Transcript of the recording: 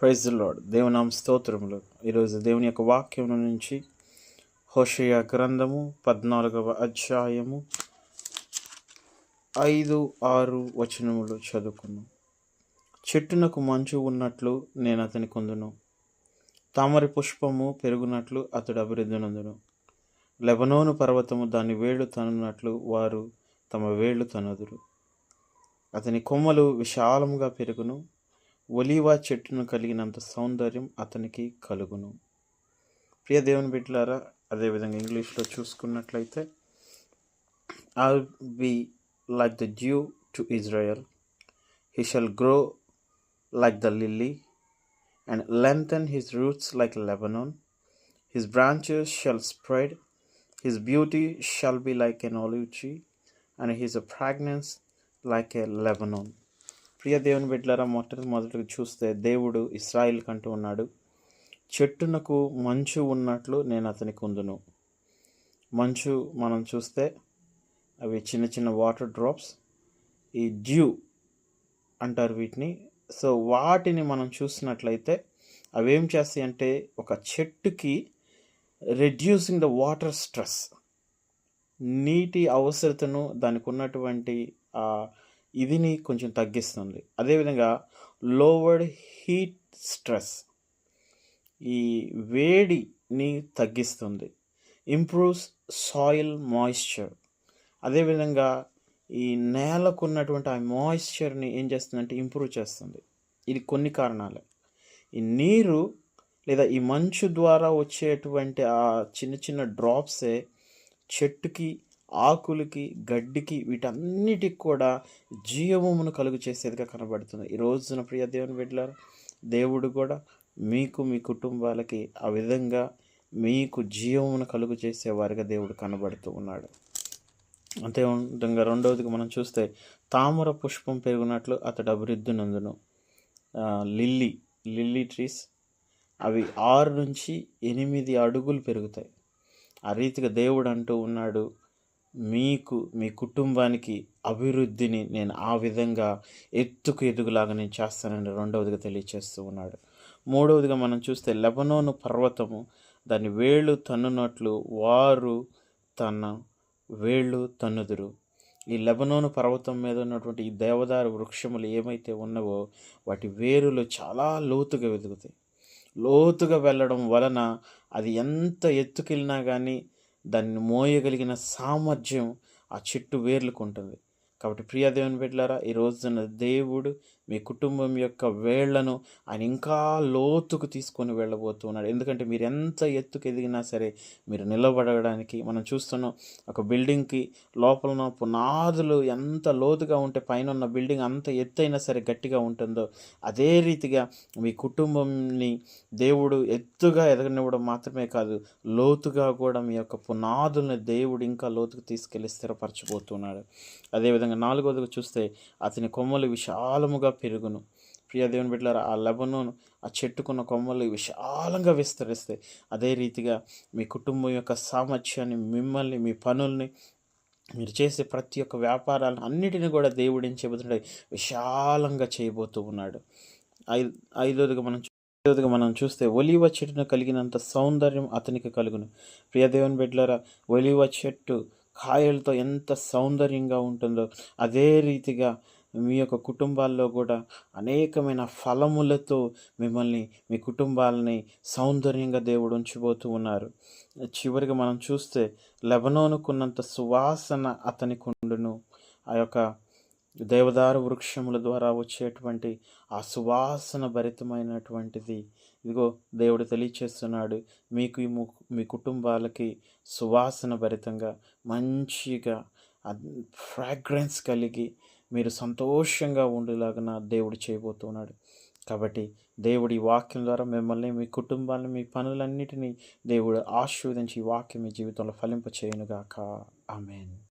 Praise the lord. దేవునామ స్తోత్రములు. ఈరోజు దేవుని యొక్క వాక్యం నుంచి హోషేయ గ్రంథము 14వ అధ్యాయము 5, 6 వచనములు చదువుకున్నాం. చెట్టునకు మంచు ఉన్నట్లు నేను అతని కొందును, తామర పుష్పము పెరుగునట్లు అతడు అభివృద్ధి నందును. లెబనోను పర్వతము దాని వేళ్ళు తనున్నట్లు వారు తమ వేళ్ళు తనుదురు. అతని కొమ్మలు విశాలముగా పెరుగును, ఒలీవ చెట్టును కలిగినంత సౌందర్యం అతనికి కలుగును. ప్రియ దేవుని బిడ్డలారా, అదేవిధంగా ఇంగ్లీష్లో చూసుకున్నట్లయితే, I'll be like the dew to Israel, he shall grow like the lily and lengthen his roots like Lebanon, his branches shall spread, his beauty shall be like an olive tree and his fragrance like a Lebanon. ప్రియ దేవుని బిడ్డలారా, మొదటిగా చూస్తే దేవుడు ఇశ్రాయేల్ కంటూ ఉన్నాడు, చెట్టునకు మంచు ఉన్నట్లు నేను అతనికి ఉందును. మంచు మనం చూస్తే అవి చిన్న చిన్న వాటర్ డ్రాప్స్, ఈ డ్యూ అంటారు వీటిని. సో వాటిని మనం చూసినట్లయితే అవి ఏం చేస్తాయి అంటే, ఒక చెట్టుకి రెడ్యూసింగ్ ద వాటర్ స్ట్రెస్, నీటి అవసరతను, దానికి ఉన్నటువంటి ఇదిని కొంచెం తగ్గిస్తుంది. అదేవిధంగా లోవర్డ్ హీట్ స్ట్రెస్, ఈ వేడిని తగ్గిస్తుంది. ఇంప్రూవ్స్ సాయిల్ మాయిశ్చర్, అదేవిధంగా ఈ నేలకు ఉన్నటువంటి ఆ మాయిశ్చర్ని ఏం చేస్తుందంటే ఇంప్రూవ్ చేస్తుంది. ఇది కొన్ని కారణాలు. ఈ నీరు లేదా ఈ మంచు ద్వారా వచ్చేటువంటి ఆ చిన్న చిన్న డ్రాప్సే చెట్టుకి, ఆకులకి, గడ్డికి, వీటన్నిటికి కూడా జీవమును కలుగు చేసేదిగా కనబడుతుంది. ఈ రోజున ప్రియ దేవుని బిడ్డలారా, దేవుడు కూడా మీకు, మీ కుటుంబాలకి ఆ విధంగా మీకు జీవమును కలుగు చేసేవారిగా దేవుడు కనబడుతూ ఉన్నాడు. అంతేవిధంగా రెండవదిగా మనం చూస్తే, తామర పుష్పం పెరుగునట్లు అతడు అభివృద్ధి నందును. లిల్లీ ట్రీస్ అవి 6 నుంచి 8 అడుగులు పెరుగుతాయి. ఆ రీతిగా దేవుడు అంటూ ఉన్నాడు, మీకు, మీ కుటుంబానికి అభివృద్ధిని నేను ఆ విధంగా ఎదుగులాగా నేను చేస్తానని రెండవదిగా తెలియచేస్తూ ఉన్నాడు. మూడవదిగా మనం చూస్తే, లెబనోను పర్వతము దాని వేళ్ళు తన్నునట్లు వారు తన వేళ్ళు తన్నుదురు. ఈ లెబనోను పర్వతం మీద ఉన్నటువంటి ఈ దేవదారు వృక్షములు ఏమైతే ఉన్నావో వాటి వేరులు చాలా లోతుగా వెదుగుతాయి. లోతుగా వెళ్ళడం వలన అది ఎంత ఎత్తుకెళ్ళినా కానీ దాన్ని మోయగలిగిన సామర్థ్యం ఆ చెట్టు వేర్లకు ఉంటుంది. కాబట్టి ప్రియ దేవుని బిడ్డలారా, ఈ రోజున దేవుడు మీ కుటుంబం యొక్క వేళ్లను ఆయన ఇంకా లోతుకు తీసుకొని వెళ్ళబోతున్నాడు. ఎందుకంటే మీరు ఎంత ఎత్తుకు ఎదిగినా సరే మీరు నిలబడడానికి, మనం చూస్తున్నాం, ఒక బిల్డింగ్కి లోపల పునాదులు ఎంత లోతుగా ఉంటే పైన ఉన్న బిల్డింగ్ అంత ఎత్తైనా సరే గట్టిగా ఉంటుందో, అదే రీతిగా మీ కుటుంబంని దేవుడు ఎత్తుగా ఎదగనివ్వడం మాత్రమే కాదు, లోతుగా కూడా మీ యొక్క పునాదుల్ని దేవుడు ఇంకా లోతుకు తీసుకెళ్ళి స్థిరపరచబోతున్నాడు. అదేవిధంగా 4వదిగా చూస్తే, అతని కొమ్మలు విశాలముగా పెరుగును. ప్రియ దేవుని బిడ్డలారా, ఆ లెబనోను ఆ చెట్టుకున్న కొమ్మలు విశాలంగా విస్తరిస్తాయి. అదే రీతిగా మీ కుటుంబం యొక్క సామర్థ్యాన్ని, మిమ్మల్ని, మీ పనుల్ని, మీరు చేసే ప్రతి ఒక్క వ్యాపారాలను అన్నిటిని కూడా దేవుడు ఏం చెబుతుంటే విశాలంగా చేయబోతూ ఉన్నాడు. ఐదవదిగా మనం చూస్తే, ఒలీవ చెట్టును కలిగినంత సౌందర్యం అతనికి కలుగును. ప్రియ దేవుని బిడ్డలారా, ఒలీవ చెట్టు కాయలతో ఎంత సౌందర్యంగా ఉంటుందో అదే రీతిగా మీ యొక్క కుటుంబాల్లో కూడా అనేకమైన ఫలములతో మిమ్మల్ని, మీ కుటుంబాలని సౌందర్యంగా దేవుడు ఉంచబోతూ ఉన్నారు. చివరిగా మనం చూస్తే, లెబనోనుకున్నంత సువాసన అతనికి ఉండును. ఆ యొక్క దేవదారు వృక్షముల ద్వారా వచ్చేటువంటి ఆ సువాసన భరితమైనటువంటిది, ఇదిగో దేవుడు తెలియచేస్తున్నాడు, మీకు, మీ కుటుంబాలకి సువాసన భరితంగా మంచిగా ఫ్రాగ్రెన్స్ కలిగి మీరు సంతోషంగా ఉండేలాగా దేవుడు చేయబోతున్నాడు. కాబట్టి దేవుడి వాక్యం ద్వారా మిమ్మల్ని, మీ కుటుంబాన్ని, మీ పనులన్నిటినీ దేవుడు ఆశీర్వదించి ఈ వాక్యం మీ జీవితంలో ఫలింప చేయనుగాక. ఆమేన్.